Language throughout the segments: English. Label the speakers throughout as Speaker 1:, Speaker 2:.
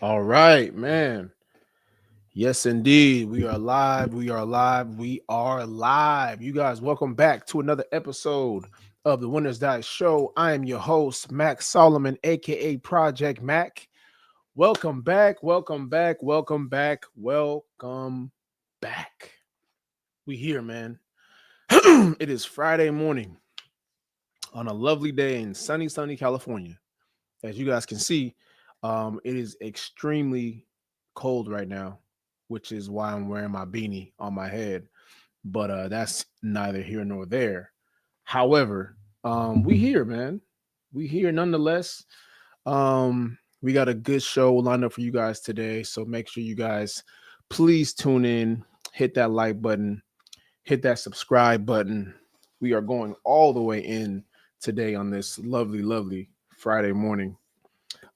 Speaker 1: All right, man. Yes, indeed. We are live. We are live. We are live. You guys, welcome back to another episode of the Winners Diet Show. I am your host, Max Solomon, aka Project Mac. Welcome back. Welcome back. Welcome back. Welcome back. We here, man. It is Friday morning on a lovely day in sunny California. As you guys can see, it is extremely cold right now, which is why I'm wearing my beanie on my head. But that's neither here nor there. However, we here, man. We here nonetheless. We got a good show lined up for you guys today, so make sure you guys please tune in, hit that like button, hit that subscribe button. We are going all the way in today on this lovely Friday morning.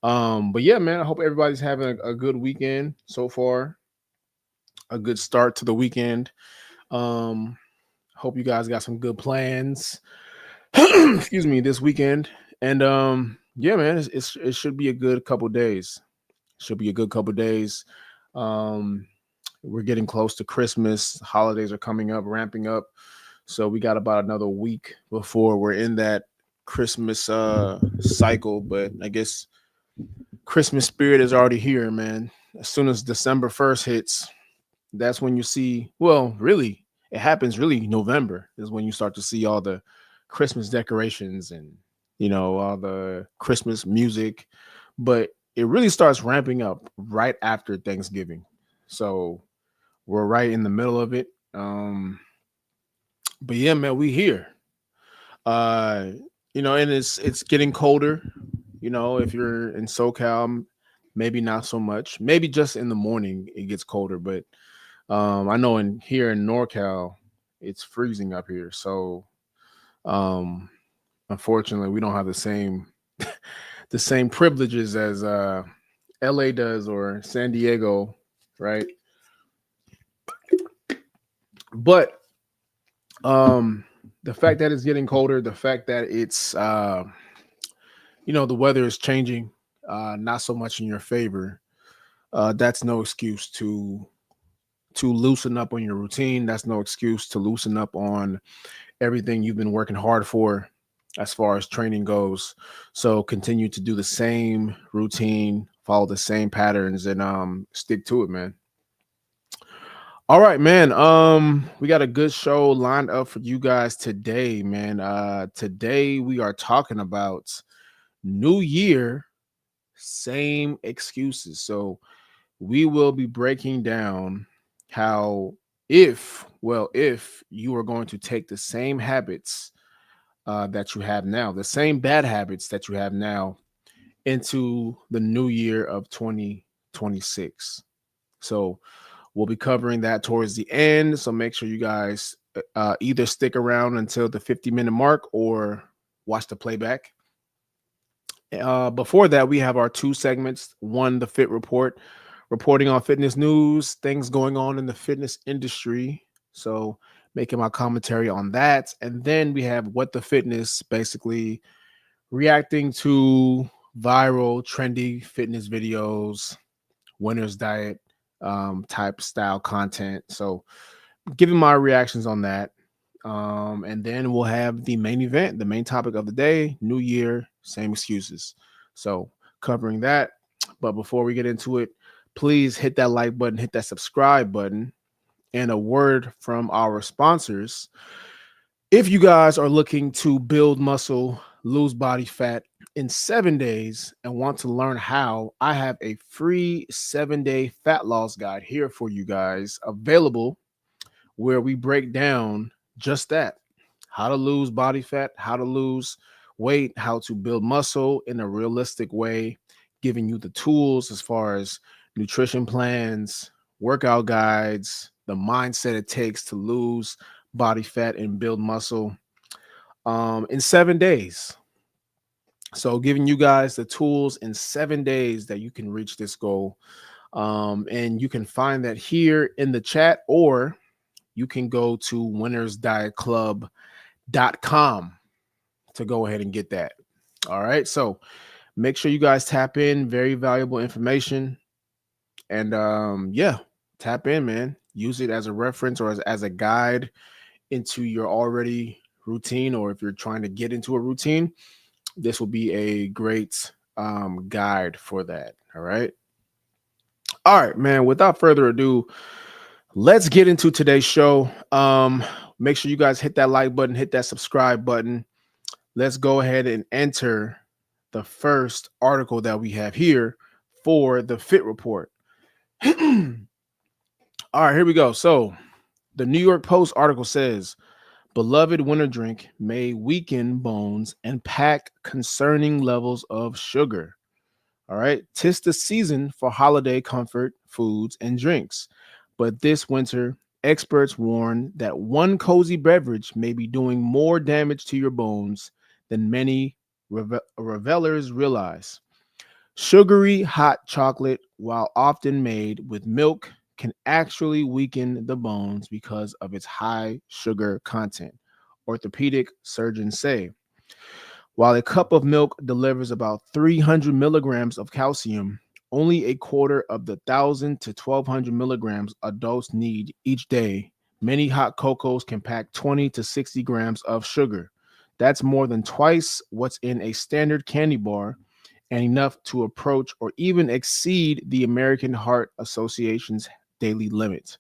Speaker 1: But yeah, man, I hope everybody's having a good weekend so far. A good start to the weekend. Um, hope you guys got some good plans. Excuse me, this weekend. And yeah, man, it should be a good couple days. Should be a good couple days. Um, we're getting close to Christmas. Holidays are coming up, ramping up. So we got about another week before we're in that Christmas cycle. But I guess Christmas spirit is already here, man. As soon as December 1st hits, that's when you see, well, really, it happens really November is when you start to see all the Christmas decorations and, all the Christmas music. But it really starts ramping up right after Thanksgiving. So we're right in the middle of it. But yeah, man, we here. Uh, and it's getting colder. If you're in SoCal, maybe not so much. Maybe just in the morning it gets colder, but I know in here in NorCal, it's freezing up here. So um, unfortunately, we don't have the same the same privileges as LA does or San Diego, right? But the fact that it's getting colder, the fact that it's the weather is changing, not so much in your favor. That's no excuse to loosen up on your routine. That's no excuse to loosen up on everything you've been working hard for as far as training goes. So continue to do the same routine, follow the same patterns, and stick to it, man. All right, man. We got a good show lined up for you guys today, man. Today we are talking about New Year, same excuses. So we will be breaking down how if you are going to take the same habits that you have now, the same bad habits that you have now into the new year of 2026. So we'll be covering that towards the end. So make sure you guys either stick around until the 50-minute mark or watch the playback. Before that, we have our two segments. One, the Fit Report, reporting on fitness news, things going on in the fitness industry. So making my commentary on that. And then we have What the Fitness, basically reacting to viral, trendy fitness videos, winner's diet type style content. So giving my reactions on that. And then we'll have the main event, the main topic of the day, New Year, same excuses. So covering that. But before we get into it, please hit that like button, hit that subscribe button, and a word from our sponsors. If you guys are looking to build muscle, lose body fat in 7 days, and want to learn how, I have a free 7-day fat loss guide here for you guys available where we break down just that: how to lose body fat, how to lose weight, how to build muscle in a realistic way, giving you the tools as far as nutrition plans, workout guides, the mindset it takes to lose body fat and build muscle in 7 days. So giving you guys the tools in 7 days that you can reach this goal. And you can find that here in the chat, or you can go to winnersdietclub.com to go ahead and get that. All right. So make sure you guys tap in. Very valuable information. And yeah, tap in, man. Use it as a reference or as a guide into your already routine, or if you're trying to get into a routine, this will be a great guide for that. All right. All right, man. Without further ado, let's get into today's show. Make sure you guys hit that like button, hit that subscribe button. Let's go ahead and enter the first article that we have here for the Fit Report. All right, here we go. So, the New York Post article says, beloved winter drink may weaken bones and pack concerning levels of sugar. All right. Tis the season for holiday comfort foods and drinks. But this winter, experts warn that one cozy beverage may be doing more damage to your bones than many revelers realize. Sugary hot chocolate, while often made with milk, can actually weaken the bones because of its high sugar content, orthopedic surgeons say. While a cup of milk delivers about 300 milligrams of calcium, only a quarter of the 1,000 to 1,200 milligrams adults need each day. Many hot cocos can pack 20 to 60 grams of sugar. That's more than twice what's in a standard candy bar and enough to approach or even exceed the American Heart Association's daily limit.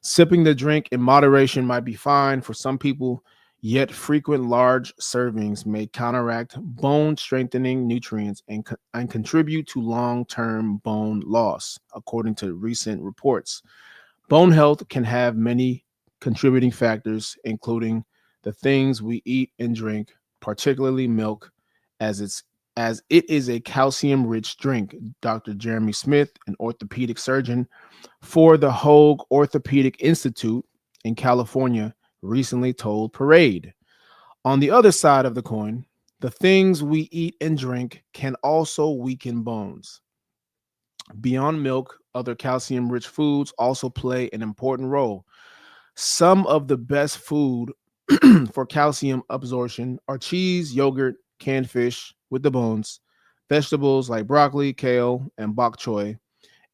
Speaker 1: Sipping the drink in moderation might be fine for some people, yet frequent large servings may counteract bone strengthening nutrients and contribute to long term bone loss, according to recent reports. Bone health can have many contributing factors, including the things we eat and drink, particularly milk, as it's as it is a calcium rich drink. Dr. Jeremy Smith, an orthopedic surgeon for the Hoag Orthopedic Institute in California, recently told Parade. On the other side of the coin, the things we eat and drink can also weaken bones. Beyond milk, other calcium rich foods also play an important role. Some of the best food for calcium absorption are cheese, yogurt, canned fish with the bones, vegetables like broccoli, kale, and bok choy,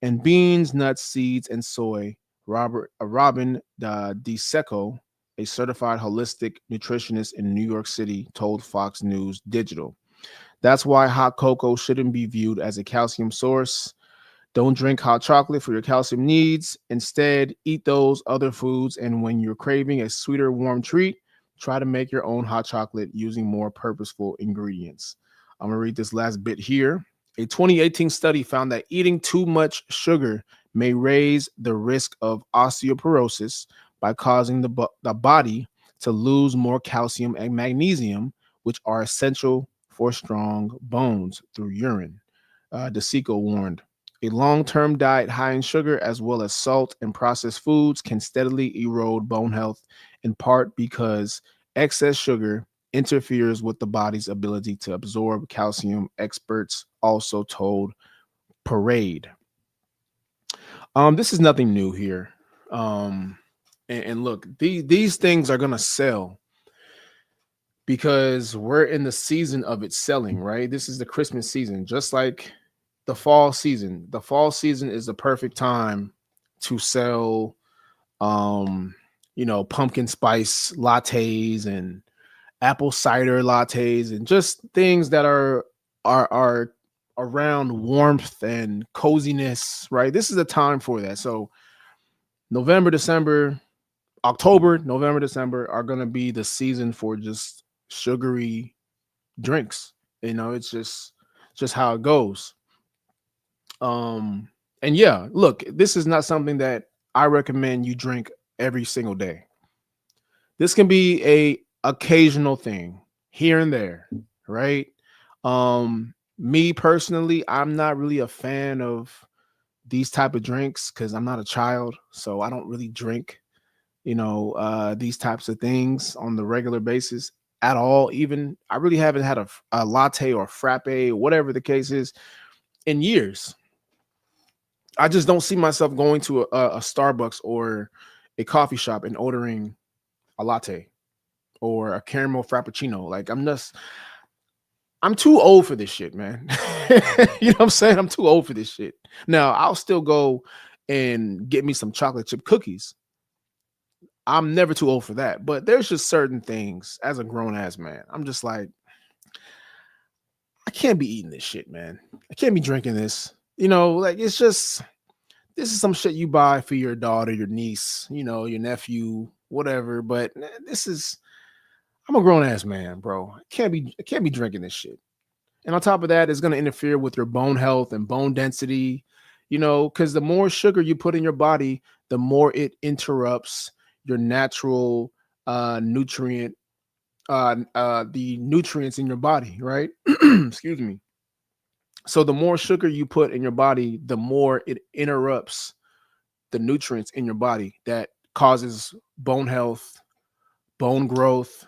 Speaker 1: and beans, nuts, seeds, and soy. Robin DeSecco, a certified holistic nutritionist in New York City, told Fox News Digital. That's why hot cocoa shouldn't be viewed as a calcium source. Don't drink hot chocolate for your calcium needs. Instead, eat those other foods. And when you're craving a sweeter, warm treat, try to make your own hot chocolate using more purposeful ingredients. I'm going to read this last bit here. A 2018 study found that eating too much sugar may raise the risk of osteoporosis by causing the body to lose more calcium and magnesium, which are essential for strong bones, through urine. DeSico warned. A long term diet high in sugar, as well as salt and processed foods, can steadily erode bone health, in part because excess sugar interferes with the body's ability to absorb calcium, experts also told Parade. This is nothing new here. And look, these things are going to sell because we're in the season of it selling, right? This is the Christmas season, just like the fall season. The fall season is the perfect time to sell pumpkin spice lattes and apple cider lattes and just things that are around warmth and coziness, right? This is a time for that. So November, December, October, November, December are going to be the season for just sugary drinks. It's just how it goes. And yeah, look, this is not something that I recommend you drink every single day. This can be a occasional thing here and there, right? Me personally, I'm not really a fan of these type of drinks because I'm not a child, so I don't really drink, these types of things on the regular basis at all. Even I really haven't had a latte or frappe, whatever the case is, in years. I just don't see myself going to a Starbucks or a coffee shop and ordering a latte or a caramel frappuccino. Like I'm too old for this shit, man. You know what I'm saying? I'm too old for this shit. Now, I'll still go and get me some chocolate chip cookies. I'm never too old for that. But there's just certain things as a grown ass man. I'm just like, I can't be eating this shit, man. I can't be drinking this. Like it's just this is some shit you buy for your daughter, your niece, your nephew, whatever. But this is I'm a grown ass man, bro. I can't be drinking this shit. And on top of that, it's going to interfere with your bone health and bone density, because the more sugar you put in your body, the more it interrupts your natural nutrient, the nutrients in your body, right? Excuse me. So the more sugar you put in your body, the more it interrupts the nutrients in your body that causes bone health, bone growth,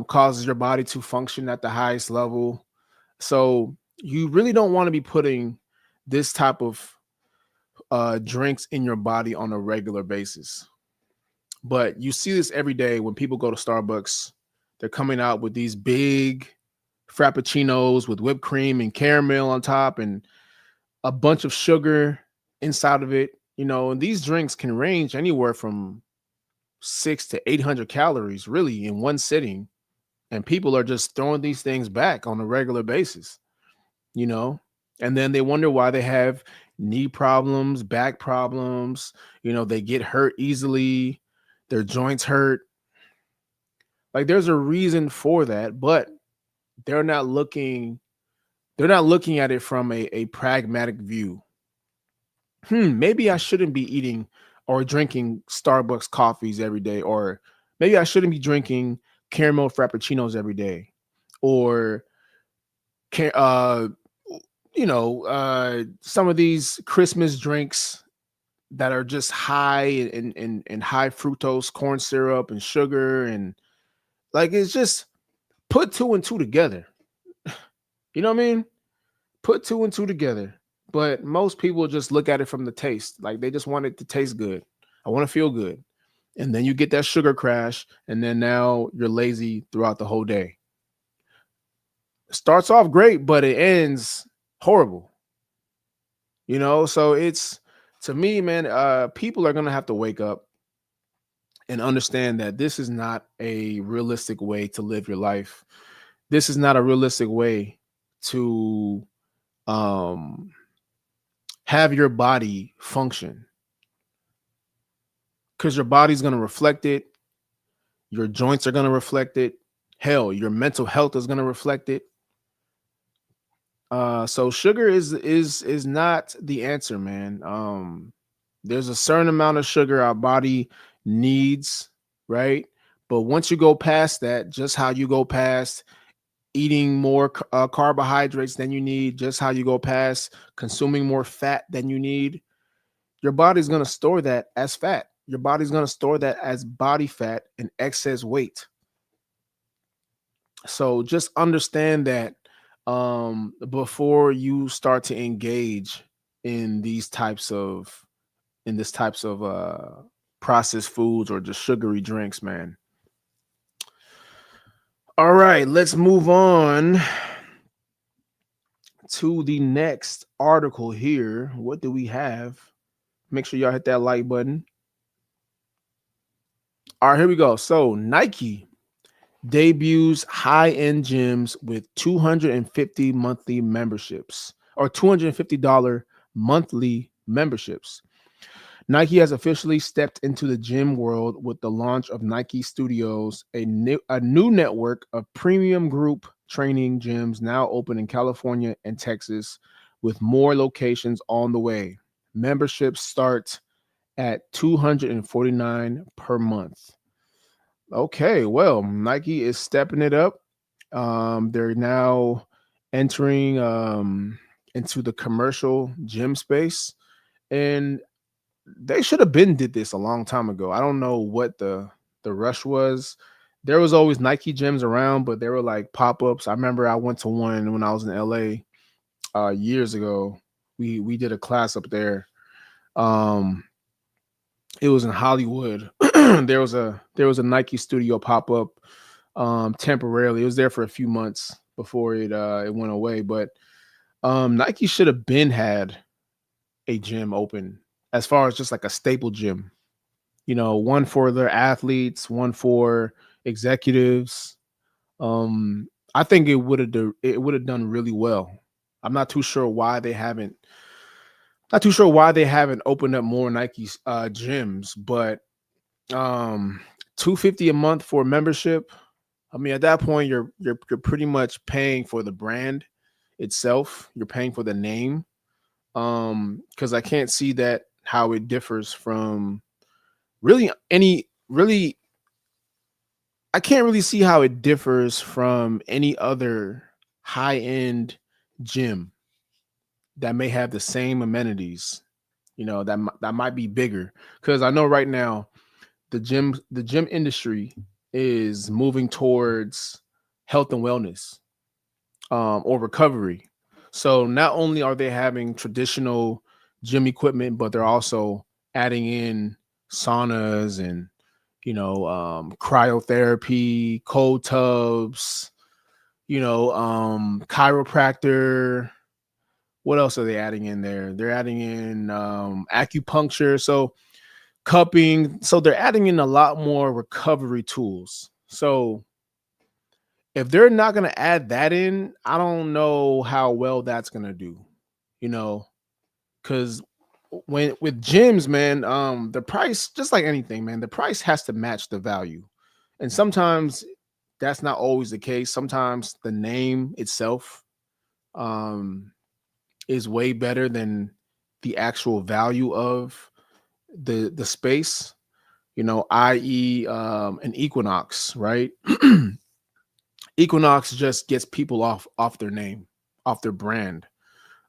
Speaker 1: causes your body to function at the highest level. So you really don't want to be putting this type of drinks in your body on a regular basis. But you see this every day when people go to Starbucks. They're coming out with these big frappuccinos with whipped cream and caramel on top and a bunch of sugar inside of it. And these drinks can range anywhere from 600 to 800 calories really in one sitting. And people are just throwing these things back on a regular basis, you know, and then they wonder why they have knee problems, back problems, they get hurt easily, their joints hurt. Like there's a reason for that, but they're not looking they're not looking at it from a pragmatic view. Maybe I shouldn't be eating or drinking Starbucks coffees every day, or maybe I shouldn't be drinking caramel frappuccinos every day, or ca- uh some of these Christmas drinks that are just high in high fructose corn syrup and sugar, and like it's just put two and two together. You know what I mean? Put two and two together. But most people just look at it from the taste. Like they just want it to taste good. I want to feel good. And then you get that sugar crash, and then now you're lazy throughout the whole day. It starts off great, but it ends horrible. So it's to me, man, people are gonna have to wake up and understand that this is not a realistic way to live your life. This is not a realistic way to um have your body function, because your body's going to reflect it, your joints are going to reflect it, hell, your mental health is going to reflect it. So sugar is not the answer, man. There's a certain amount of sugar our body needs, right? But once you go past that, just how you go past eating more carbohydrates than you need, just how you go past consuming more fat than you need, your body's going to store that as fat. Your body's going to store that as body fat and excess weight. So just understand that before you start to engage in this types of processed foods or just sugary drinks, man. All right, let's move on to the next article here. What do we have? Make sure y'all hit that like button. All right, here we go. So Nike debuts high-end gyms with 250 monthly memberships, or $250 monthly memberships. Nike has officially stepped into the gym world with the launch of Nike Studios, a new network of premium group training gyms now open in California and Texas, with more locations on the way. Memberships start at $249 per month. Okay, well, Nike is stepping it up. They're now entering into the commercial gym space, and they should have been did this a long time ago. I don't know what the rush was. There was always Nike gyms around, but they were like pop-ups. I remember I went to one when I was in LA years ago. We did a class up there. Um, it was in Hollywood. There was a Nike studio pop-up temporarily. It was there for a few months before it went away. But Nike should have been had a gym open as far as just like a staple gym. One for their athletes, one for executives. I think it would have done really well. I'm not too sure why they haven't not too sure why they haven't opened up more Nike gyms, but 250 a month for membership. I mean, at that point, you're pretty much paying for the brand itself. You're paying for the name. Because I can't see that how it differs from really. I can't really see how it differs from any other high end gym that may have the same amenities. That might be bigger. Because I know right now the gym industry is moving towards health and wellness, or recovery. So not only are they having traditional gym equipment, but they're also adding in saunas and cryotherapy, cold tubs, chiropractor. What else are they adding in there? They're adding in acupuncture, so cupping. So they're adding in a lot more recovery tools. So if they're not going to add that in, I don't know how well that's going to do, you know, because when with gyms, man, the price, just like anything, man, the price has to match the value. And sometimes that's not always the case. Sometimes the name itself um, is way better than the actual value of the space, i.e., an Equinox, right? Equinox just gets people off their name, off their brand.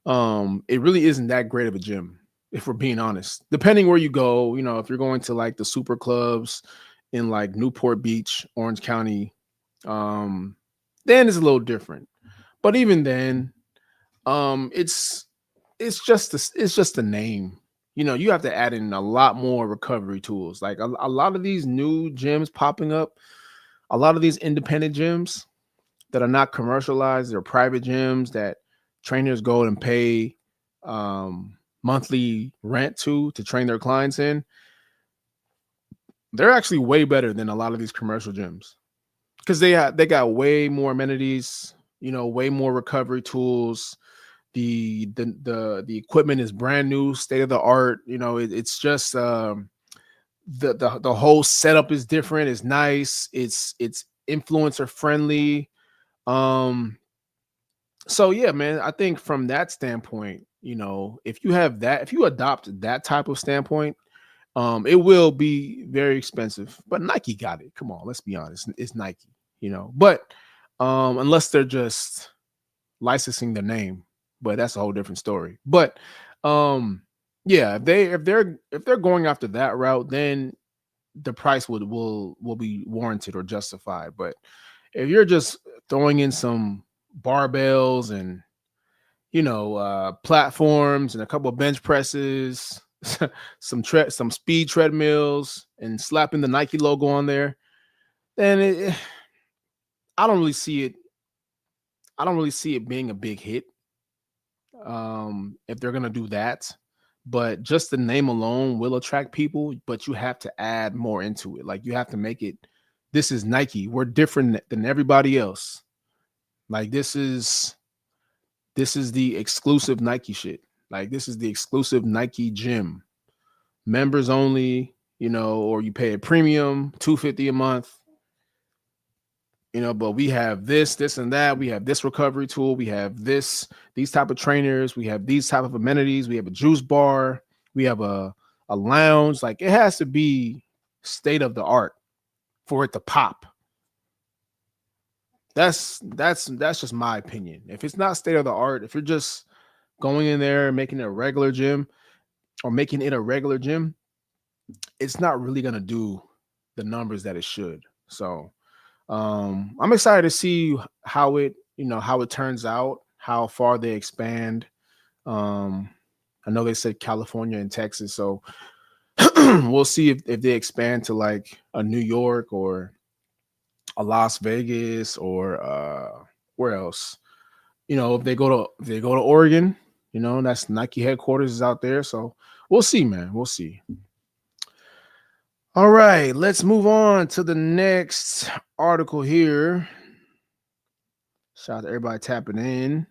Speaker 1: It really isn't that great of a gym, if we're being honest. Depending where you go, if you're going to like the super clubs in like Newport Beach, Orange County, um, then it's a little different. But even then, it's just the name. You have to add in a lot more recovery tools. Like a lot of these new gyms popping up, a lot of these independent gyms that are not commercialized. They're private gyms that trainers go and pay monthly rent to train their clients in. They're actually way better than a lot of these commercial gyms because they got way more amenities, way more recovery tools. The equipment is brand new, state of the art. It's just the whole setup is different. It's nice. It's influencer friendly. Um, So yeah, man, I think from that standpoint, if you adopt that type of standpoint, it will be very expensive. But Nike got it. Come on, let's be honest. It's Nike, But unless they're just licensing the name, but that's a whole different story. But yeah, if they're going after that route, then the price will be warranted or justified. But if you're just throwing in some barbells and platforms and a couple of bench presses, some speed treadmills, and slapping the Nike logo on there, then I don't really see it. I don't really see it being a big hit if they're gonna do that. But just the name alone will attract people. But you have to add more into it. Like you have to make it. This is Nike. We're different than everybody else. Like this is the exclusive Nike shit. Like this is the exclusive Nike gym. Members only, or you pay a premium, 250 a month, but we have this and that. We have this recovery tool, we have these type of trainers, we have these type of amenities, we have a juice bar, we have a lounge. Like it has to be state of the art for it to pop. That's just my opinion. If it's not state of the art, if you're just going in there and making it a regular gym or making it a regular gym, it's not really gonna do the numbers that it should. So I'm excited to see how it turns out, how far they expand. Um, I know they said California and Texas, so we'll see if they expand to like a New York or a Las Vegas or where else? If they go to Oregon, that's Nike headquarters is out there. So we'll see, man. We'll see. All right, let's move on to the next article here. Shout out to everybody tapping in.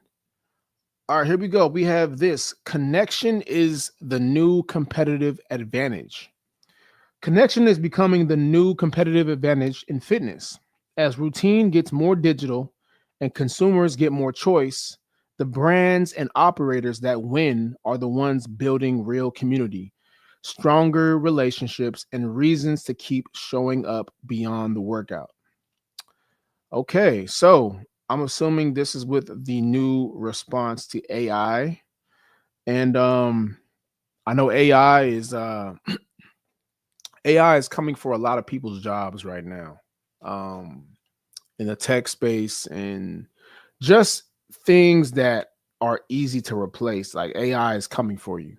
Speaker 1: All right, here we go. We have this: connection is the new competitive advantage. Connection is becoming the new competitive advantage in fitness. As routine gets more digital and consumers get more choice, the brands and operators that win are the ones building real community, stronger relationships, and reasons to keep showing up beyond the workout. Okay, so I'm assuming this is with the new response to AI. And I know AI is coming for a lot of people's jobs right now. Um, in the tech space and just things that are easy to replace. Like AI is coming for you.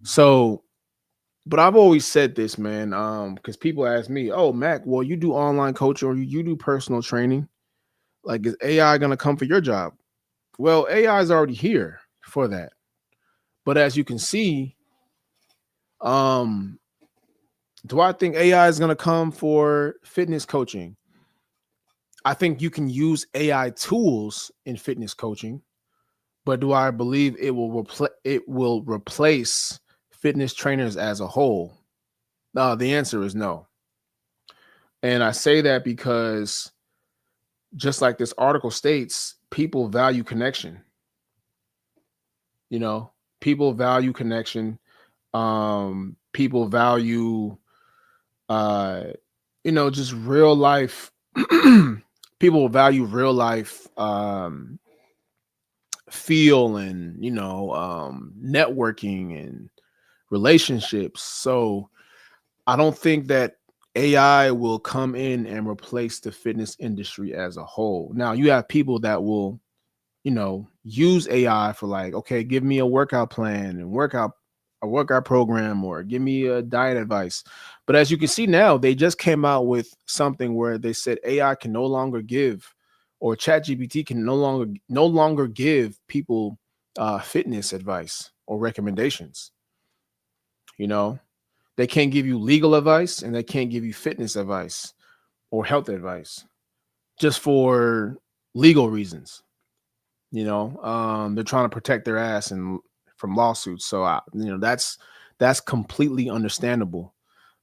Speaker 1: So, but I've always said this, man, because people ask me, "Oh, Mac, well, you do online coaching or you do personal training. Like, is AI going to come for your job?" Well, AI is already here for that. But as you can see, um, do I think AI is going to come for fitness coaching? I think you can use AI tools in fitness coaching, but do I believe it will replace fitness trainers as a whole? No, the answer is no. And I say that because just like this article states, people value connection. You know, people value connection. People value uh, just real life people value real life feel and networking and relationships. So I don't think that AI will come in and replace the fitness industry as a whole. Now you have people that will, use AI for like, okay, give me a workout plan and a workout program or give me a diet advice. But as you can see now, they just came out with something where they said AI can no longer give, or ChatGPT can no longer give people fitness advice or recommendations. You know, they can't give you legal advice and they can't give you fitness advice or health advice just for legal reasons. They're trying to protect their ass and from lawsuits. So that's completely understandable.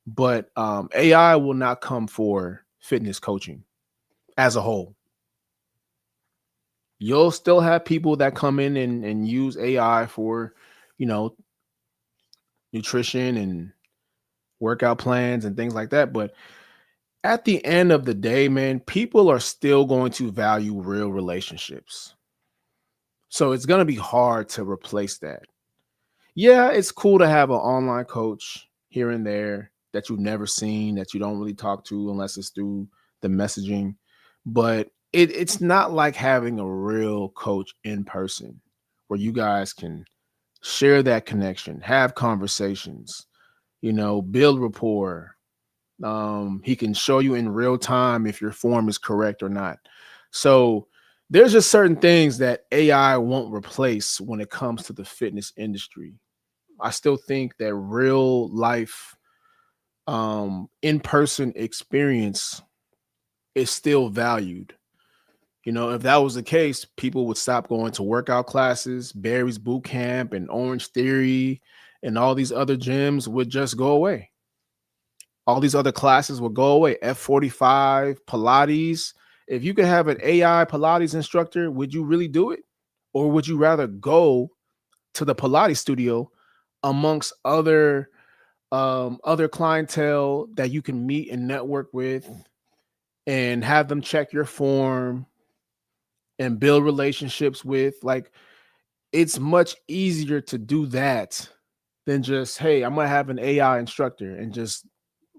Speaker 1: But AI will not come for fitness coaching as a whole. You'll still have people that come in and use AI for, you know, nutrition and workout plans and things like that. But at the end of the day, man, people are still going to value real relationships. So it's going to be hard to replace that. Yeah, it's cool to have an online coach here and there that you've never seen, that you don't really talk to unless it's through the messaging. But it's not like having a real coach in person where you guys can share that connection, have conversations, build rapport. He can show you in real time if your form is correct or not. So there's just certain things that AI won't replace when it comes to the fitness industry. I still think that real life in-person experience is still valued. If that was the case, people would stop going to workout classes, Barry's Boot Camp and Orange Theory and all these other gyms would just go away. All these other classes would go away. F45, Pilates. If you could have an AI Pilates instructor, would you really do it? Or would you rather go to the Pilates studio amongst other clientele that you can meet and network with and have them check your form and build relationships with? Like, it's much easier to do that than just, hey, I'm gonna have an AI instructor and just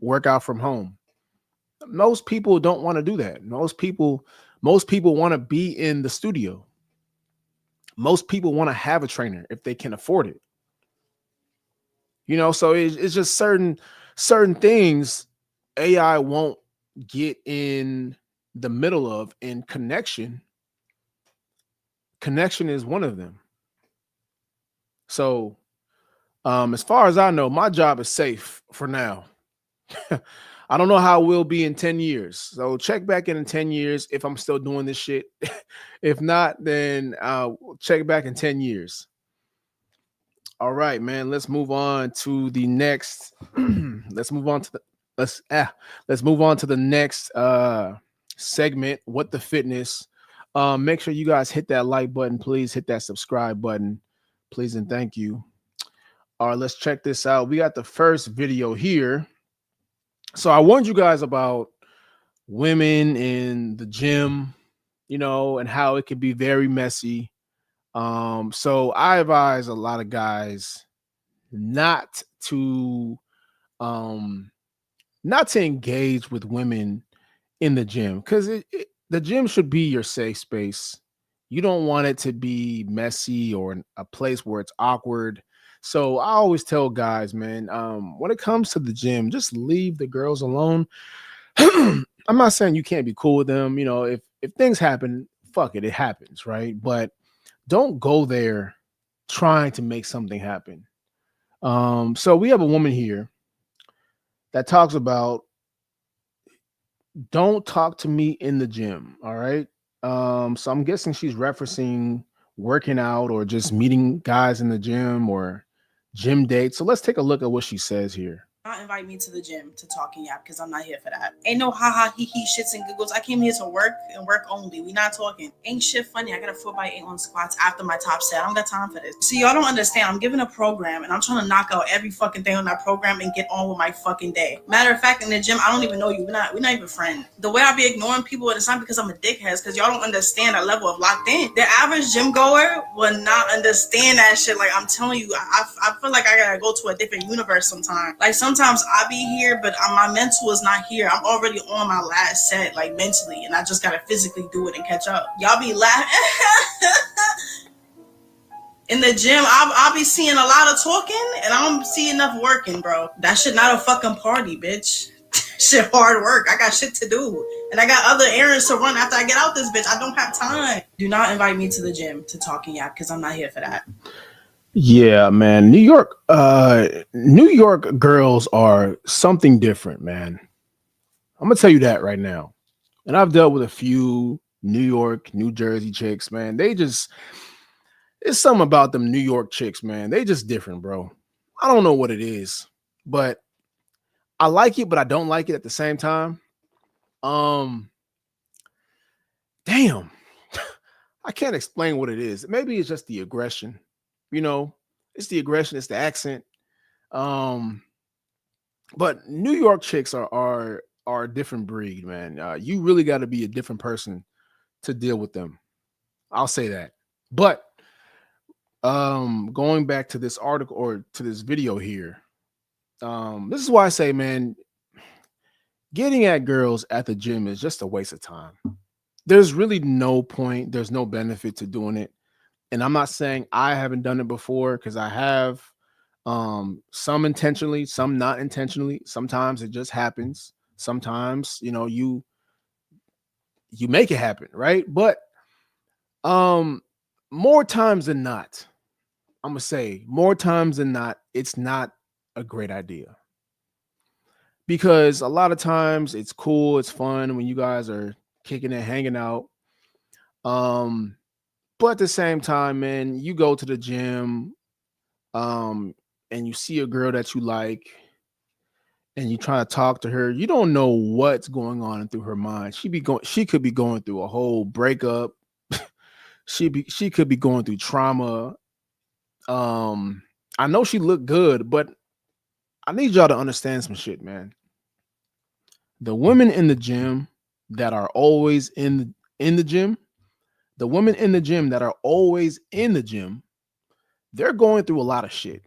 Speaker 1: work out from home. Most people don't want to do that. Most people want to be in the studio. Most people want to have a trainer if they can afford it. So it's just certain things AI won't get in the middle of, and connection is one of them. So, as far as I know, my job is safe for now. I don't know how it will be in 10 years. So check back in 10 years if I'm still doing this shit. If not, then check back in 10 years. All right, man. Let's move on to the next. let's move on to the let's let's move on to the next segment. What the fitness. Make sure you guys hit that like button, please. Hit that subscribe button, please, and thank you. All right, let's check this out. We got the first video here. So I warned you guys about women in the gym, and how it can be very messy. So I advise a lot of guys not to um not to engage with women in the gym, because the gym should be your safe space. You don't want it to be messy or a place where it's awkward. So I always tell guys, man, when it comes to the gym, just leave the girls alone. I'm not saying you can't be cool with them. If things happen, fuck it, it happens, right? But don't go there trying to make something happen. So we have a woman here that talks about, don't talk to me in the gym. All right. So I'm guessing she's referencing working out or just meeting guys in the gym or gym dates. So let's take a look at what she says here.
Speaker 2: Not invite me to the gym to talk and yap because I'm not here for that. Ain't no haha he shits and giggles. I came here to work and work only. We not talking. Ain't shit funny. I got a 4x8 on squats after my top set. I don't got time for this. See, y'all don't understand. I'm giving a program and I'm trying to knock out every fucking thing on that program and get on with my fucking day. Matter of fact, in the gym, I don't even know you. We're not even friends. The way I be ignoring people, it's not because I'm a dickhead. It's because y'all don't understand that level of locked in. The average gym goer will not understand that shit. Like, I'm telling you, I feel like I gotta go to a different universe sometimes. Like, sometimes I be here, but my mental is not here. I'm already on my last set, like, mentally, and I just gotta physically do it and catch up. Y'all be laughing. In the gym, I'll be seeing a lot of talking, and I don't see enough working, bro. That shit not a fucking party, bitch. Shit hard work. I got shit to do. And I got other errands to run after I get out this bitch. I don't have time. Do not invite me to the gym to talk and yap, because I'm not here for that.
Speaker 1: Yeah, man. New York girls are something different, man. I'm gonna tell you that right now. And I've dealt with a few New York, New Jersey chicks, man. It's something about them New York chicks, man. They just different, bro. I don't know what it is, but I like it, but I don't like it at the same time. Um, Damn. I can't explain what it is. Maybe it's just the aggression. You know, it's the aggression, it's the accent. Um, but New York chicks are a different breed, man. You really got to be a different person to deal with them. I'll say that. But going back to this article or to this video here, this is why I say, man, getting at girls at the gym is just a waste of time. There's really no point, there's no benefit to doing it. And I'm not saying I haven't done it before, because I have, some intentionally, some not intentionally. Sometimes it just happens. Sometimes, you make it happen, right? But um more times than not, I'm gonna say more times than not, it's not a great idea, because a lot of times it's cool, it's fun when you guys are kicking it, hanging out. Um, but at the same time, man, you go to the gym, um, and you see a girl that you like, and you try to talk to her. You don't know what's going on through her mind. She could be going through a whole breakup. She could be going through trauma. Um, I know she looked good, but I need y'all to understand some shit, man. The women in the gym that are always in the gym, the women in the gym that are always in the gym, they're going through a lot of shit.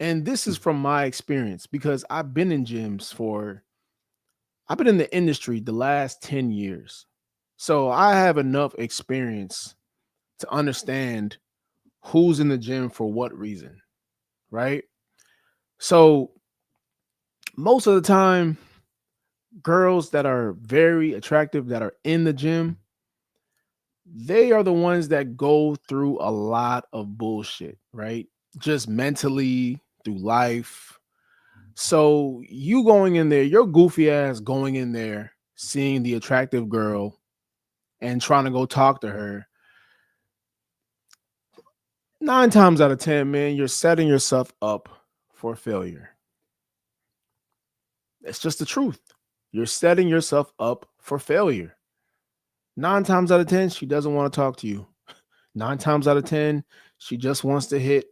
Speaker 1: And this is from my experience, because I've been in the industry the last 10 years. So I have enough experience to understand who's in the gym for what reason, right? So most of the time, Girls that are very attractive that are in the gym, they are the ones that go through a lot of bullshit, right? Just mentally through life. So you going in there, your goofy ass going in there, seeing the attractive girl and trying to go talk to her, 9 times out of 10, man, you're setting yourself up for failure. It's just the truth. You're setting yourself up for failure. 9 times out of 10, she doesn't want to talk to you. 9 times out of 10, she just wants to hit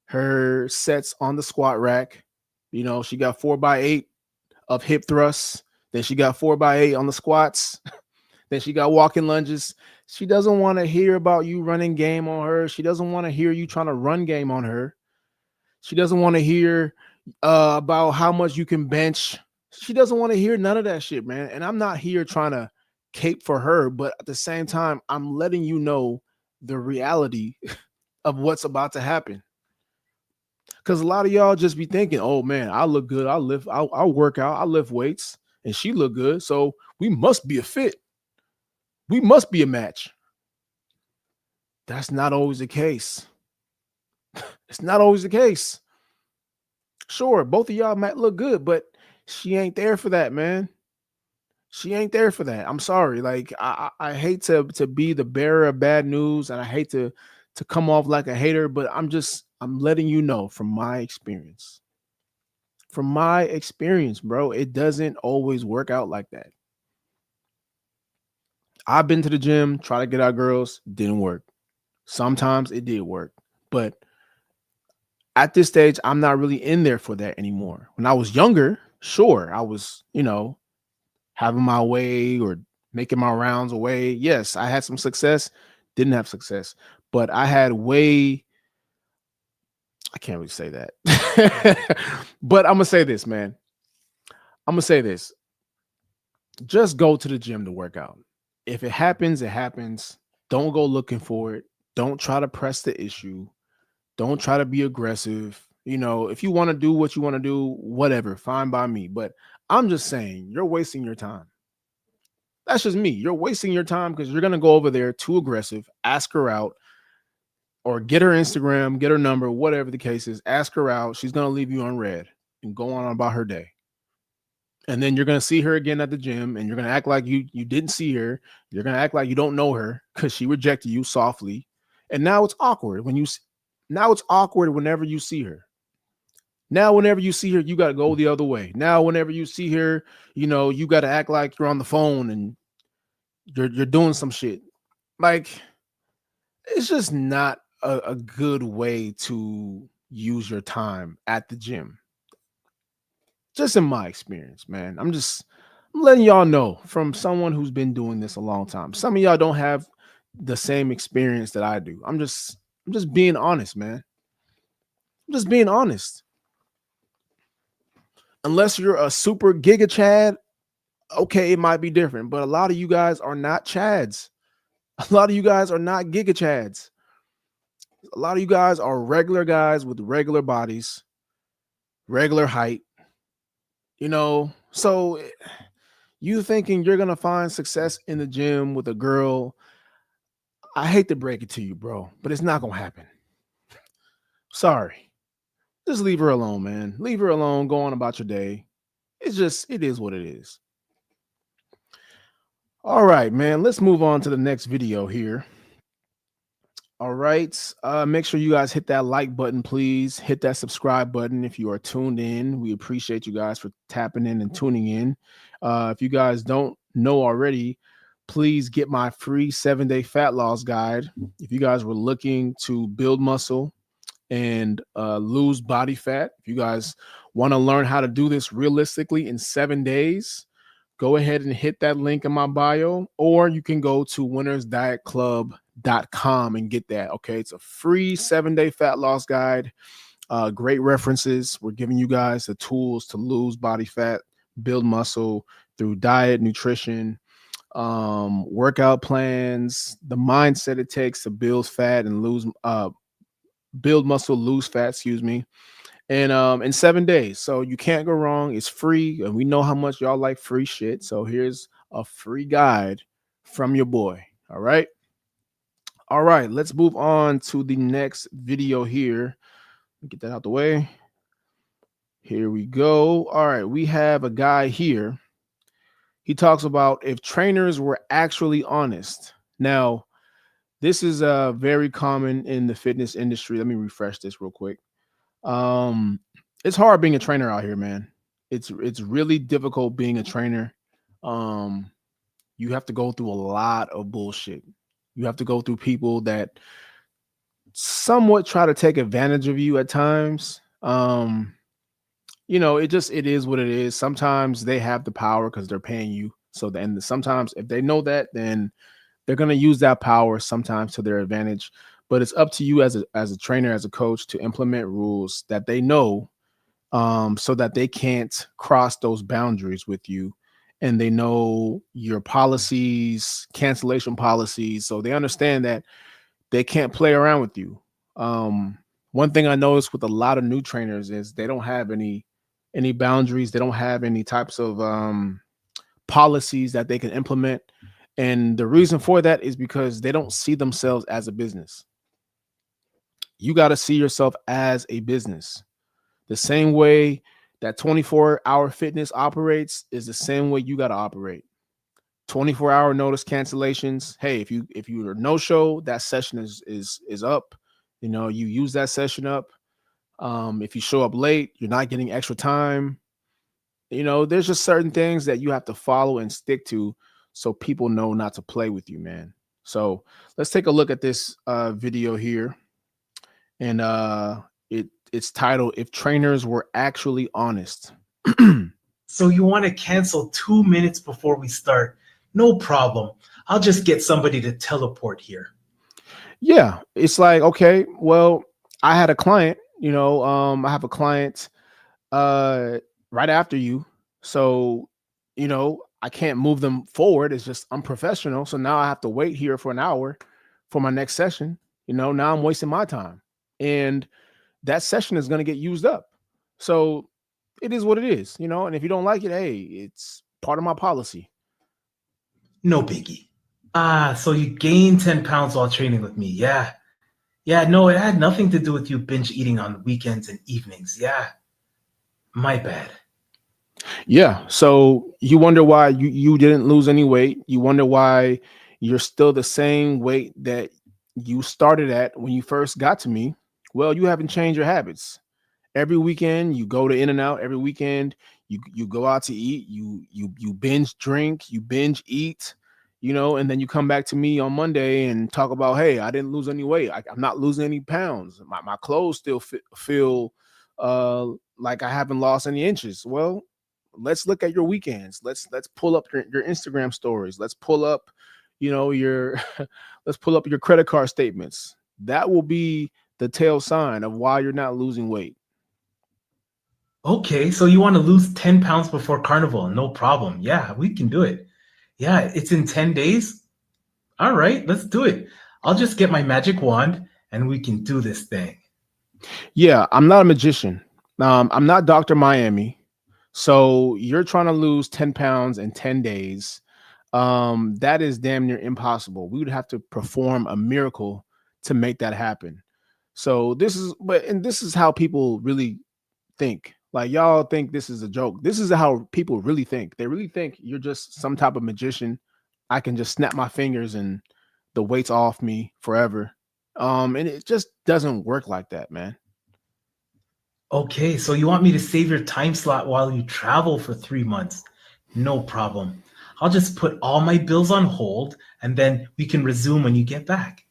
Speaker 1: her sets on the squat rack. You know, she got 4x8 of hip thrusts. Then she got 4x8 on the squats. Then she got walking lunges. She doesn't want to hear about you running game on her. She doesn't want to hear you trying to run game on her. She doesn't want to hear about how much you can bench. She doesn't want to hear none of that shit, man. And I'm not here trying to cape for her, but at the same time, I'm letting you know the reality of what's about to happen. Because a lot of y'all just be thinking, oh man, I look good. I'll work out, I'll lift weights, and she look good. So we must be a fit. We must be a match. That's not always the case. It's not always the case. Sure, both of y'all might look good, but she ain't there for that, man. She ain't there for that. I'm sorry. Like I hate to be the bearer of bad news, and I hate to come off like a hater, but I'm letting you know from my experience. From my experience, bro, it doesn't always work out like that. I've been to the gym, try to get out girls, didn't work. Sometimes it did work, but at this stage, I'm not really in there for that anymore. When I was younger, sure, I was, having my way or making my rounds away. Yes, I had some success, didn't have success, but I had way, I can't really say that. But I'm going to say this, man. I'm going to say this. Just go to the gym to work out. If it happens, it happens. Don't go looking for it. Don't try to press the issue. Don't try to be aggressive. If you want to do what you want to do, whatever, fine by me. But I'm just saying, you're wasting your time. That's just me. You're wasting your time because you're going to go over there too aggressive, ask her out, or get her Instagram, get her number, whatever the case is, ask her out. She's going to leave you on red and go on about her day. And then you're going to see her again at the gym and you're going to act like you didn't see her. You're going to act like you don't know her because she rejected you softly. And now it's awkward whenever you see her. Now, whenever you see her, you got to go the other way. Now, whenever you see her, you got to act like you're on the phone and you're doing some shit. Like, it's just not a good way to use your time at the gym. Just in my experience, man. I'm letting y'all know from someone who's been doing this a long time. Some of y'all don't have the same experience that I do. I'm just being honest, man. I'm just being honest. Unless you're a super giga Chad, okay, it might be different. But a lot of you guys are not Chads. A lot of you guys are not giga Chads. A lot of you guys are regular guys with regular bodies, regular height, So you thinking you're going to find success in the gym with a girl, I hate to break it to you, bro, but it's not going to happen. Sorry. Just leave her alone, man. Leave her alone. Go on about your day. It is what it is. All right, man. Let's move on to the next video here. All right. Make sure you guys hit that like button, please. Hit that subscribe button if you are tuned in. We appreciate you guys for tapping in and tuning in. If you guys don't know already, please get my free 7-day fat loss guide. If you guys were looking to build muscle and lose body fat, if you guys want to learn how to do this realistically in 7 days, go ahead and hit that link in my bio, or you can go to winnersdietclub.com and get that. Okay, it's a free 7-day fat loss guide. Great references. We're giving you guys the tools to lose body fat, build muscle through diet, nutrition, workout plans, the mindset it takes to build fat and build muscle, lose fat, excuse me. and in 7 days. So you can't go wrong. It's free, and we know how much y'all like free shit. So here's a free guide from your boy. All right. All right. Let's move on to the next video here. Get that out the way. Here we go. All right. We have a guy here. He talks about if trainers were actually honest. Now, this is very common in the fitness industry. Let me refresh this real quick. Um, it's hard being a trainer out here, man. It's really difficult being a trainer. Um, you have to go through a lot of bullshit. You have to go through people that somewhat try to take advantage of you at times. It is what it is. Sometimes they have the power because they're paying you. So then sometimes if they know that, then they're going to use that power sometimes to their advantage. But it's up to you as a trainer, as a coach, to implement rules that they know, so that they can't cross those boundaries with you. And they know your policies, cancellation policies. So they understand that they can't play around with you. One thing I noticed with a lot of new trainers is they don't have any boundaries. They don't have any types of policies that they can implement. And the reason for that is because they don't see themselves as a business. You got to see yourself as a business. The same way that 24-hour fitness operates is the same way you got to operate. 24-hour notice cancellations. Hey, if you are no show, that session is up. You use that session up. If you show up late, you're not getting extra time. There's just certain things that you have to follow and stick to so people know not to play with you, man. So let's take a look at this video here. And it's titled If Trainers Were Actually Honest.
Speaker 3: So you want to cancel 2 minutes before we start? No problem. I'll just get somebody to teleport here.
Speaker 1: Yeah, it's like, okay, well, I had a client, I have a client uh right after you. So, I can't move them forward. It's just unprofessional. So now I have to wait here for an hour for my next session. Now I'm wasting my time. And that session is going to get used up. So it is what it is, and if you don't like it, hey, it's part of my policy.
Speaker 3: No biggie. So you gained 10 pounds while training with me. Yeah. Yeah, no, it had nothing to do with you binge eating on weekends and evenings. Yeah. My bad.
Speaker 1: Yeah. So you wonder why you didn't lose any weight. You wonder why you're still the same weight that you started at when you first got to me. Well, you haven't changed your habits. Every weekend you go to In and Out. Every weekend you go out to eat. You binge drink. You binge eat. And then you come back to me on Monday and talk about, hey, I didn't lose any weight. I'm not losing any pounds. My clothes still feel uh, like I haven't lost any inches. Well, let's look at your weekends. Let's pull up your Instagram stories. Let's pull up, your let's pull up your credit card statements. That will be the tail sign of why you're not losing weight.
Speaker 3: Okay, so you want to lose 10 pounds before carnival? No problem. Yeah, we can do it. Yeah, it's in 10 days. All right, let's do it. I'll just get my magic wand and we can do this thing.
Speaker 1: Yeah, I'm not a magician. I'm not Dr. Miami. So you're trying to lose 10 pounds in 10 days. That is damn near impossible. We would have to perform a miracle to make that happen. So this is how people really think. Like, y'all think this is a joke. This is how people really think. They really think you're just some type of magician. I can just snap my fingers and the weight's off me forever. And it just doesn't work like that, man.
Speaker 3: Okay, so you want me to save your time slot while you travel for 3 months? No problem. I'll just put all my bills on hold and then we can resume when you get back.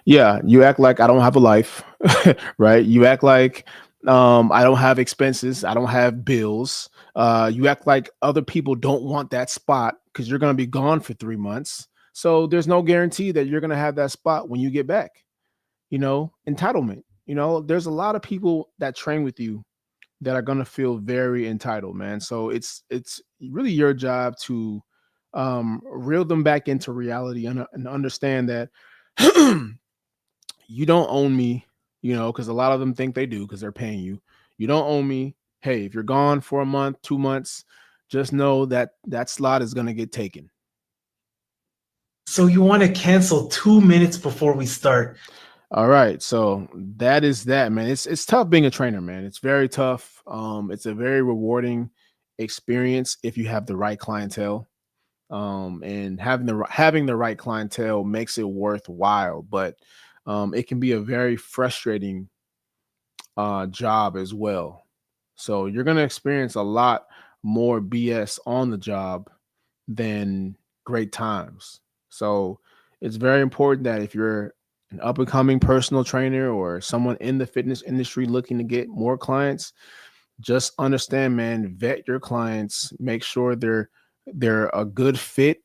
Speaker 1: Yeah, you act like I don't have a life, right? You act like I don't have expenses, I don't have bills. You act like other people don't want that spot because you're going to be gone for 3 months. So there's no guarantee that you're going to have that spot when you get back. Entitlement. There's a lot of people that train with you that are going to feel very entitled, man. So it's really your job to reel them back into reality and understand that you don't own me, because a lot of them think they do because they're paying you. You don't owe me. Hey, if you're gone for a month, 2 months, just know that that slot is going to get taken.
Speaker 3: So you want to cancel 2 minutes before we start?
Speaker 1: All right, so that is that, man. It's tough being a trainer, man. It's very tough. It's a very rewarding experience if you have the right clientele. And having the right clientele makes it worthwhile, but it can be a very frustrating job as well. So you're gonna experience a lot more BS on the job than great times. So it's very important that if you're an up and coming personal trainer or someone in the fitness industry looking to get more clients, just understand, man, vet your clients, make sure they're a good fit,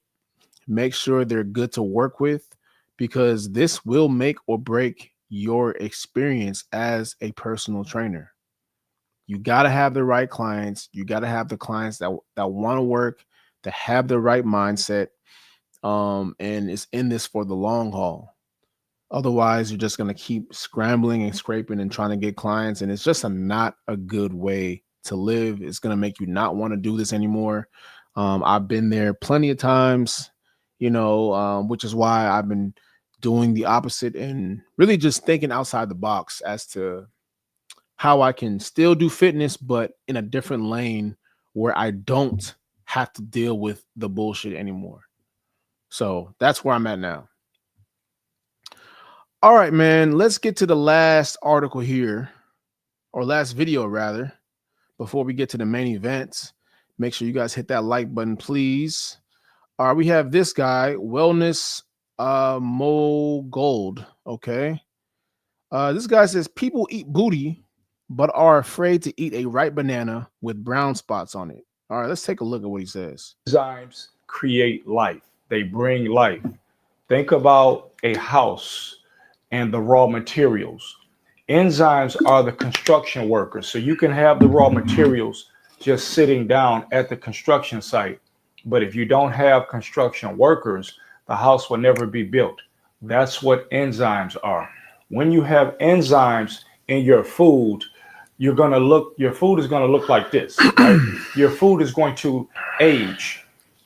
Speaker 1: make sure they're good to work with, because this will make or break your experience as a personal trainer. You got to have the right clients. You got to have the clients that want to work, that have the right mindset, and is in this for the long haul. Otherwise, you're just going to keep scrambling and scraping and trying to get clients, and it's just not a good way to live. It's going to make you not want to do this anymore. I've been there plenty of times, which is why I've been doing the opposite and really just thinking outside the box as to how I can still do fitness, but in a different lane where I don't have to deal with the bullshit anymore. So that's where I'm at now. All right, man, let's get to the last article here, or last video rather, before we get to the main event. Make sure you guys hit that like button, please. All right, we have this guy, Wellness Mo Gold. Okay. This guy says people eat booty, but are afraid to eat a ripe banana with brown spots on it. All right, let's take a look at what he says.
Speaker 4: Enzymes create life, they bring life. Think about a house and the raw materials. Enzymes are the construction workers. So you can have the raw materials just sitting down at the construction site. But if you don't have construction workers, the house will never be built. That's what enzymes are. When you have enzymes in your food, your food is going to look like this, right? Your food is going to age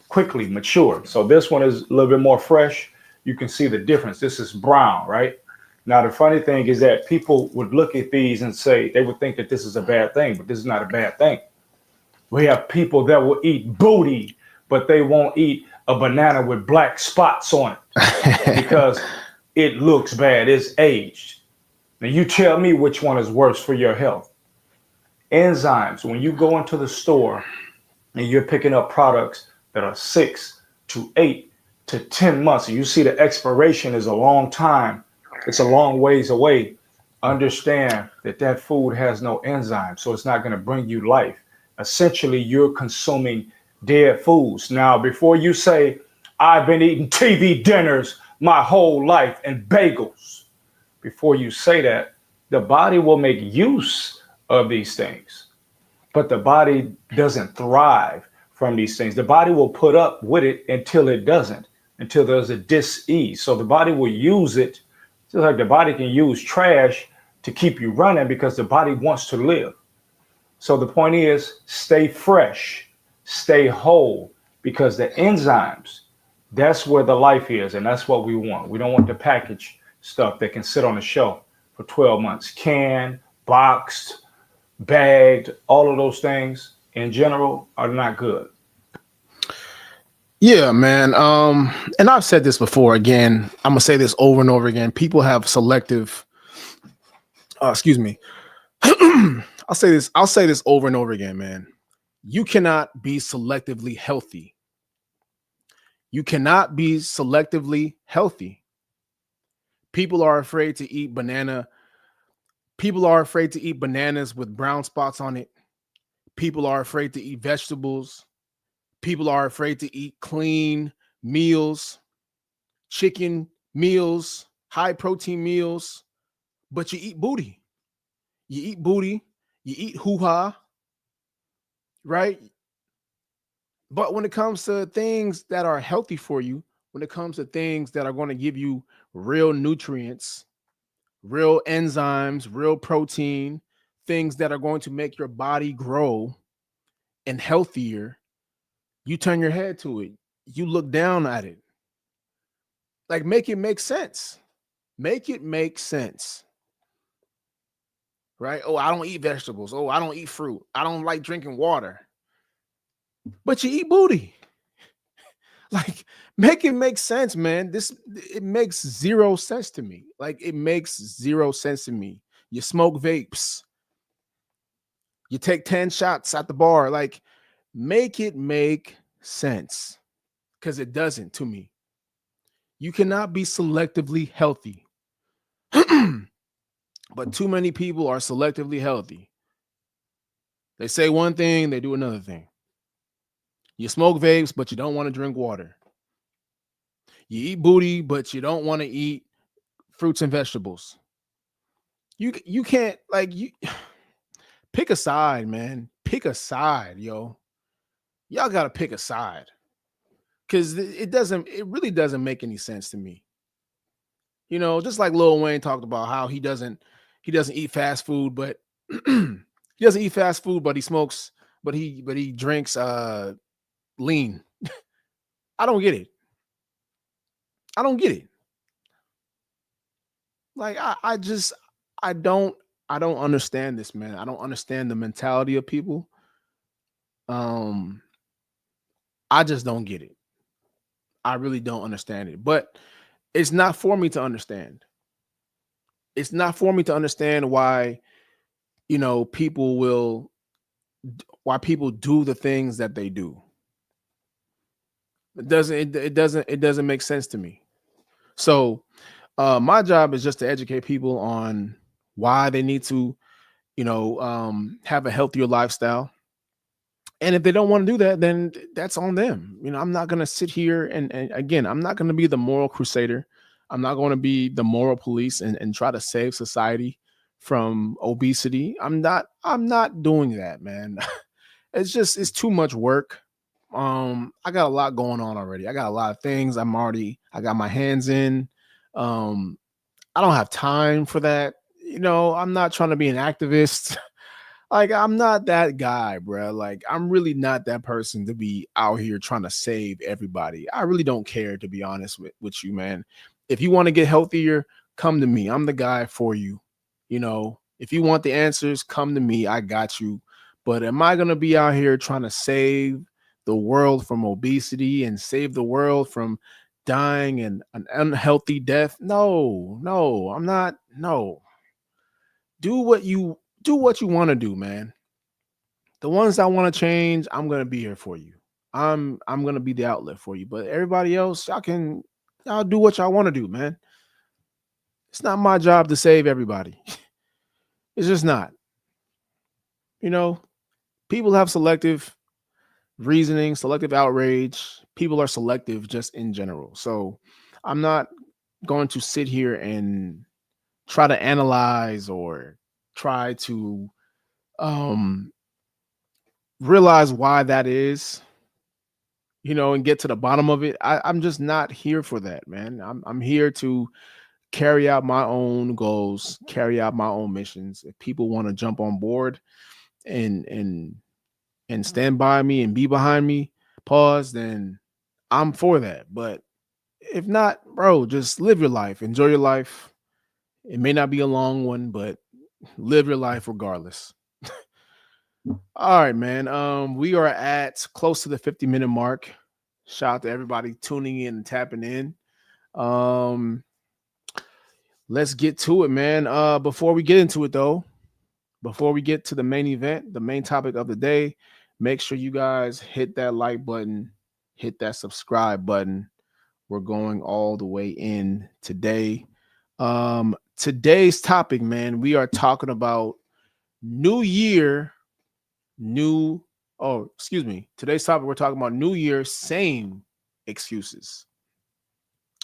Speaker 4: quickly, mature. So this one is a little bit more fresh. You can see the difference. This is brown, right? Now, the funny thing is that people would look at these and say they would think that this is a bad thing, but this is not a bad thing. We have people that will eat booty, but they won't eat a banana with black spots on it because it looks bad. It's aged. Now, you tell me which one is worse for your health. Enzymes, when you go into the store and you're picking up products that are 6 to 8 to 10 months, and you see the expiration is a long time, it's a long ways away, understand that that food has no enzyme, so it's not going to bring you life. Essentially, you're consuming dead foods. Now, before you say, I've been eating TV dinners my whole life and bagels, before you say that, the body will make use of these things, but the body doesn't thrive from these things. The body will put up with it until it doesn't, until there's a dis-ease. So the body will use it, just like the body can use trash to keep you running because the body wants to live. So the point is, stay fresh, stay whole, because the enzymes, that's where the life is, and that's what we want. We don't want the packaged stuff that can sit on the shelf for 12 months. Canned, boxed, bagged, all of those things in general are not good.
Speaker 1: Yeah, man. And I've said this before. Again, I'm gonna say this over and over again. People have selective. Excuse me. I'll say this over and over again, man. You cannot be selectively healthy. You cannot be selectively healthy. People are afraid to eat banana. People are afraid to eat bananas with brown spots on it. People are afraid to eat vegetables. People are afraid to eat clean meals, chicken meals, high protein meals, but you eat booty. You eat booty. You eat hoo ha, right? But when it comes to things that are healthy for you, when it comes to things that are going to give you real nutrients, real enzymes, real protein, things that are going to make your body grow and healthier, you turn your head to it. You look down at it. Like, make it make sense. Make it make sense. Right? Oh, I don't eat vegetables. Oh, I don't eat fruit. I don't like drinking water. But you eat booty. Like, make it make sense, man. It makes zero sense to me. Like, it makes zero sense to me. You smoke vapes. You take 10 shots at the bar. Like, make it make sense. Because it doesn't to me. You cannot be selectively healthy. But too many people are selectively healthy. They say one thing, they do another thing. You smoke vapes, but you don't want to drink water. You eat booty, but you don't want to eat fruits and vegetables. You can't, like, you pick a side, man. Pick a side, yo. Y'all gotta pick a side. Cause it really doesn't make any sense to me. You know, just like Lil Wayne talked about how he doesn't eat fast food, but he doesn't eat fast food, but he smokes, but he drinks lean. I don't get it. I don't get it. Like, I don't understand this, man. I don't understand the mentality of people. Um, I just don't get it. I really don't understand it. But it's not for me to understand. It's not for me to understand why, people why people do the things that they do. It doesn't make sense to me. So my job is just to educate people on why they need to, have a healthier lifestyle. And if they don't want to do that, then that's on them. I'm not going to sit here and again, I'm not going to be the moral crusader. I'm not going to be the moral police and try to save society from obesity. I'm not doing that, man. It's too much work. I got a lot going on already. I got a lot of things I got my hands in. Um, I don't have time for that. I'm not trying to be an activist. Like, I'm not that guy, bro. Like, I'm really not that person to be out here trying to save everybody. I really don't care, to be honest with you, man. If you want to get healthier, come to me. I'm the guy for you. If you want the answers, come to me. I got you. But am I going to be out here trying to save the world from obesity and save the world from dying and an unhealthy death? No, I'm not. No. Do what you want to do, man. The ones that want to change, I'm gonna be here for you. I'm gonna be the outlet for you. But everybody else, y'all do what y'all want to do, man. It's not my job to save everybody. It's just not. You know, People have selective reasoning, selective outrage. People are selective just in general. So I'm not going to sit here and try to analyze or try to um realize why that is, and get to the bottom of it. I'm just not here for that, man. I'm here to carry out my own goals, carry out my own missions. If people want to jump on board and stand by me and be behind me, pause, then I'm for that. But if not, bro, just live your life, enjoy your life. It may not be a long one, but live your life regardless. All right, man. We are at close to the 50-minute mark. Shout out to everybody tuning in and tapping in. Um, let's get to it, man. Before we get into it, though, before we get to the main event, the main topic of the day, make sure you guys hit that like button, hit that subscribe button. We're going all the way in today. Today's topic, man, we are talking about New Year, new. Oh, excuse me. Today's topic, we're talking about New Year, same excuses.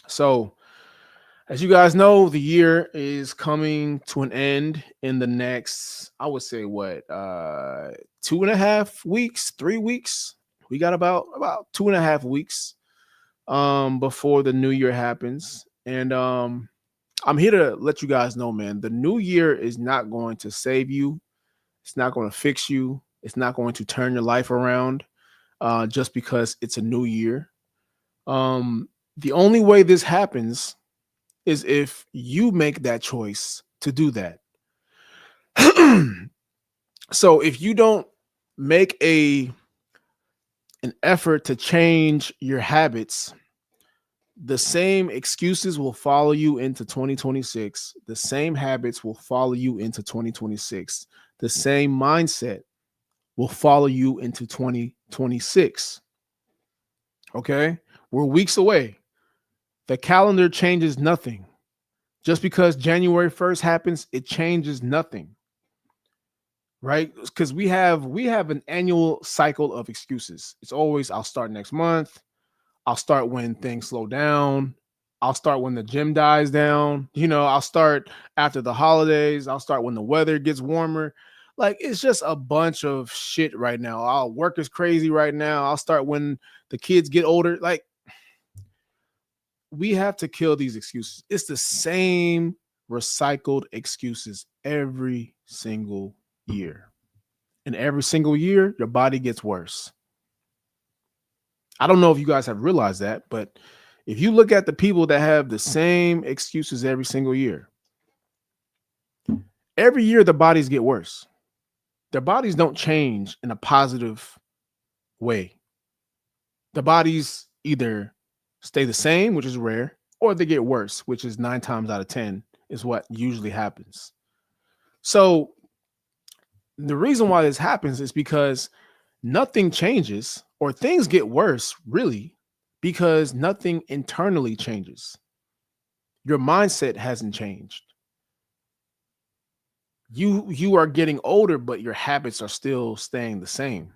Speaker 1: So, as you guys know, the year is coming to an end in the next, I would say, what, 2.5 weeks, 3 weeks. We got about 2.5 weeks before the new year happens. And I'm here to let you guys know, man, the new year is not going to save you. It's not going to fix you. It's not going to turn your life around just because it's a new year. The only way this happens is if you make that choice to do that. So if you don't make a an effort to change your habits, the same excuses will follow you into 2026. The same habits will follow you into 2026. The same mindset will follow you into 2026. Okay? We're weeks away. The calendar changes nothing. Just because January 1st happens, it changes nothing. Right? Because we have an annual cycle of excuses. It's always I'll start next month. I'll start when things slow down. I'll start when the gym dies down. I'll start after the holidays. I'll start when the weather gets warmer. Like it's just a bunch of shit right now. I'll work is crazy right now. I'll start when the kids get older. Like we have to kill these excuses. It's the same recycled excuses every single year. And every single year, your body gets worse. I don't know if you guys have realized that, but if you look at the people that have the same excuses every year the bodies get worse. Their bodies don't change in a positive way. The bodies either stay the same, which is rare, or they get worse, which is 9 times out of 10 is what usually happens. So the reason why this happens is because nothing changes or things get worse, really, because nothing internally changes. Your mindset hasn't changed. You are getting older, but your habits are still staying the same,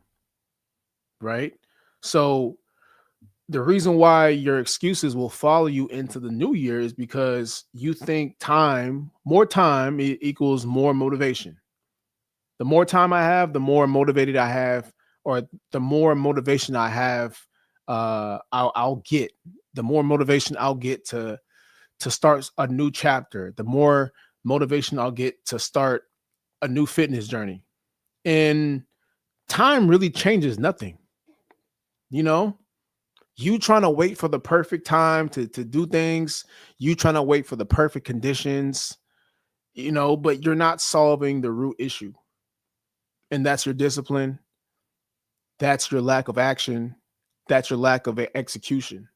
Speaker 1: right? So the reason why your excuses will follow you into the new year is because you think more time equals more motivation. The more time I have, the more motivated I have, or the more motivation I have, I'll get. The more motivation I'll get to start a new chapter. The more motivation I'll get to start a new fitness journey. And time really changes nothing. You know, you trying to wait for the perfect time to do things, you trying to wait for the perfect conditions, but you're not solving the root issue. And that's your discipline. That's your lack of action. That's your lack of execution.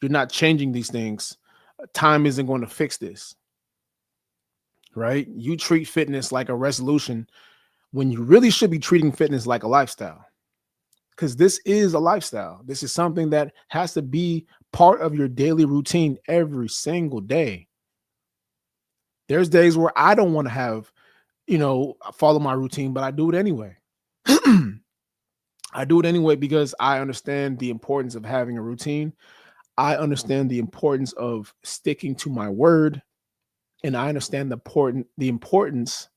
Speaker 1: You're not changing these things. Time isn't going to fix this, right? You treat fitness like a resolution when you really should be treating fitness like a lifestyle. Because this is a lifestyle. This is something that has to be part of your daily routine every single day. There's days where I don't want to follow my routine, but I do it anyway. I do it anyway because I understand the importance of having a routine. I understand the importance of sticking to my word, and I understand the importance.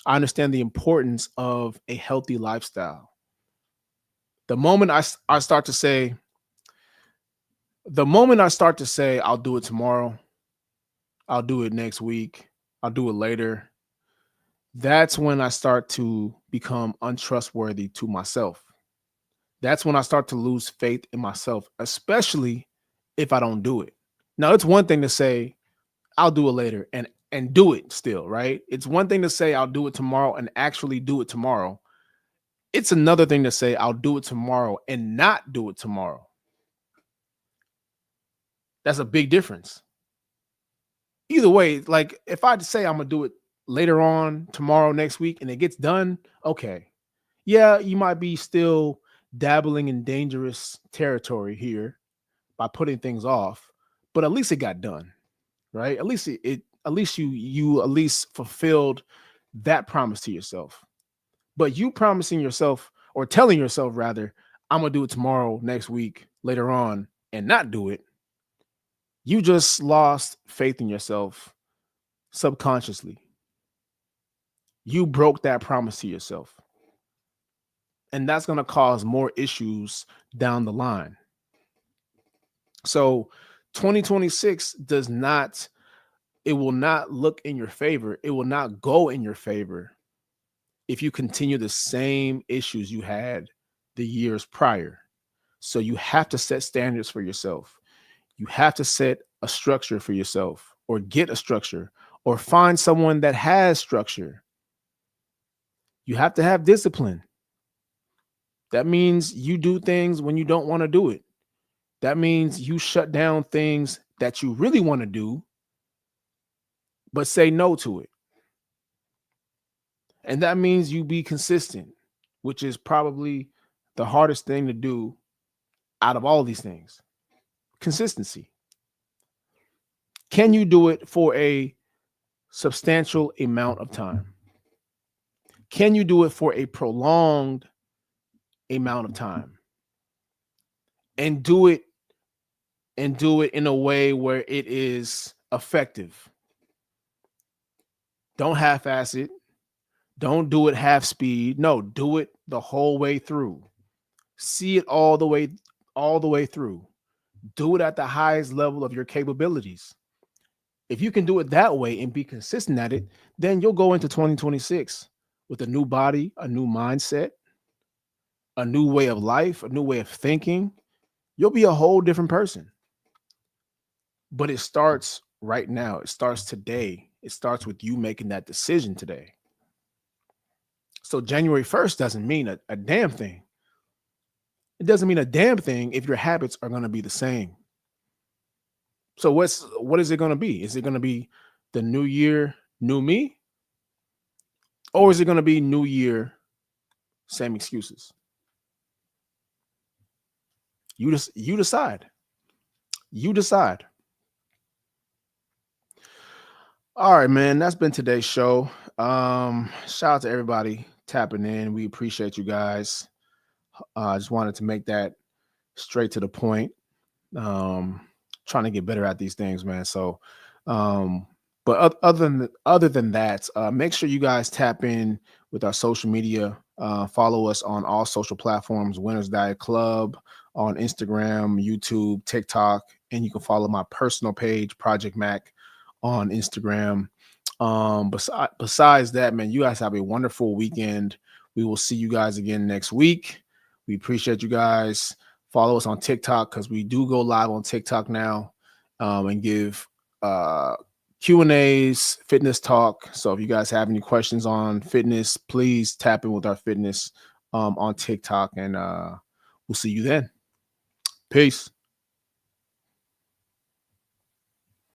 Speaker 1: I understand the importance of a healthy lifestyle. The moment I start to say, I'll do it tomorrow, I'll do it next week, I'll do it later, that's when I start to become untrustworthy to myself. That's when I start to lose faith in myself, especially if I don't do it. Now, it's one thing to say, I'll do it later and do it still, right? It's one thing to say I'll do it tomorrow and actually do it tomorrow. It's another thing to say I'll do it tomorrow and not do it tomorrow. That's a big difference. Either way, like if I say I'm gonna do it later on, tomorrow, next week, and it gets done, okay. Yeah, you might be still dabbling in dangerous territory here by putting things off, but at least it got done, right? At least at least you at least fulfilled that promise to yourself. But you promising yourself or telling yourself rather, I'm gonna do it tomorrow, next week, later on, and not do it, you just lost faith in yourself subconsciously. You broke that promise to yourself. And that's going to cause more issues down the line. So 2026 it will not look in your favor. It will not go in your favor if you continue the same issues you had the years prior. So you have to set standards for yourself. You have to set a structure for yourself, or get a structure, or find someone that has structure. You have to have discipline. That means you do things when you don't want to do it. That means you shut down things that you really want to do, but say no to it. And that means you be consistent, which is probably the hardest thing to do out of all these things. Consistency. Can you do it for a substantial amount of time? Can you do it for a prolonged amount of time? And do it in a way where it is effective. Don't half-ass it. Don't do it half speed. No, do it the whole way through. See it all the way through. Do it at the highest level of your capabilities. If you can do it that way and be consistent at it, then you'll go into 2026 with a new body, a new mindset, a new way of life, a new way of thinking. You'll be a whole different person. But it starts right now. It starts today. It starts with you making that decision today. So January 1st doesn't mean a damn thing. It doesn't mean a damn thing if your habits are going to be the same. So what is it going to be? Is it going to be the new year, new me? Or is it going to be new year, same excuses? You decide. You decide. All right, man. That's been today's show. Shout out to everybody tapping in. We appreciate you guys. I just wanted to make that straight to the point. Trying to get better at these things, man. So, but other than that, make sure you guys tap in with our social media. Follow us on all social platforms, Winners Diet Club on Instagram, YouTube, TikTok, and you can follow my personal page, Project Mac, on Instagram. Besides that, man, you guys have a wonderful weekend. We will see you guys again next week. We appreciate you guys. Follow us on TikTok because we do go live on TikTok now, and give Q&As, fitness talk. So if you guys have any questions on fitness, please tap in with our fitness on TikTok, and we'll see you then. Peace.